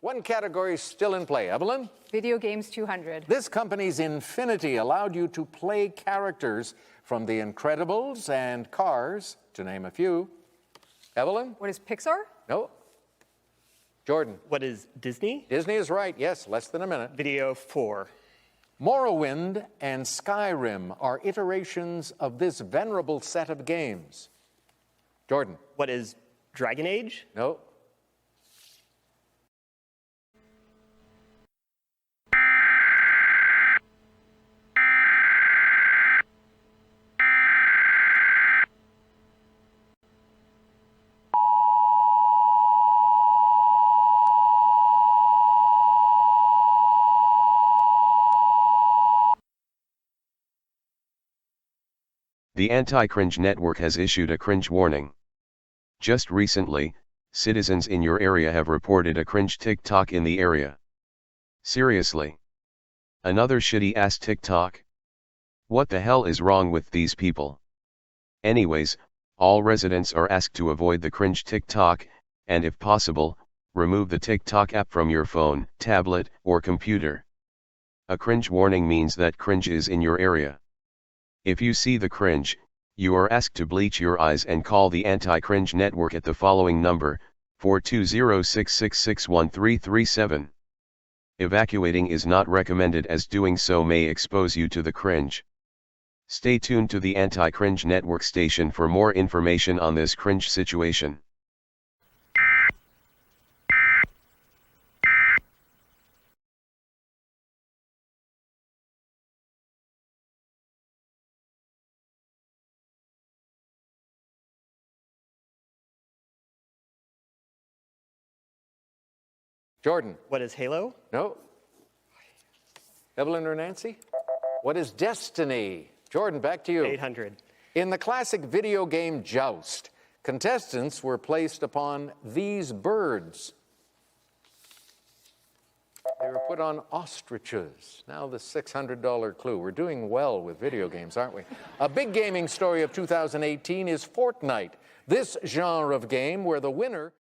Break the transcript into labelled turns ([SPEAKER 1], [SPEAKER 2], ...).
[SPEAKER 1] One category still in play. Evelyn?
[SPEAKER 2] Video games 200.
[SPEAKER 1] This company's Infinity allowed you to play characters from The Incredibles and Cars, to name a few. Evelyn?
[SPEAKER 2] What is Pixar?
[SPEAKER 1] No. Jordan?
[SPEAKER 3] What is Disney?
[SPEAKER 1] Disney is right. Yes, less than a minute.
[SPEAKER 3] Video 4.
[SPEAKER 1] Morrowind and Skyrim are iterations of this venerable set of games. Jordan?
[SPEAKER 3] What is Dragon Age?
[SPEAKER 1] No.
[SPEAKER 4] The Anti-Cringe Network has issued a cringe warning. Just recently, citizens in your area have reported a cringe TikTok in the area. Seriously? Another shitty-ass TikTok? What the hell is wrong with these people? Anyways, all residents are asked to avoid the cringe TikTok, and if possible, remove the TikTok app from your phone, tablet, or computer. A cringe warning means that cringe is in your area. If you see the cringe, you are asked to bleach your eyes and call the Anti-Cringe Network at the following number, 420-666-1337. Evacuating is not recommended as doing so may expose you to the cringe. Stay tuned to the Anti-Cringe Network station for more information on this cringe situation.
[SPEAKER 1] Jordan?
[SPEAKER 3] What is Halo?
[SPEAKER 1] No. Evelyn or Nancy? What is Destiny? Jordan, back to you.
[SPEAKER 3] 800.
[SPEAKER 1] In the classic video game Joust, contestants were placed upon these birds. They were put on ostriches. Now the $600 clue. We're doing well with video games, aren't we? A big gaming story of 2018 is Fortnite. This genre of game where the winner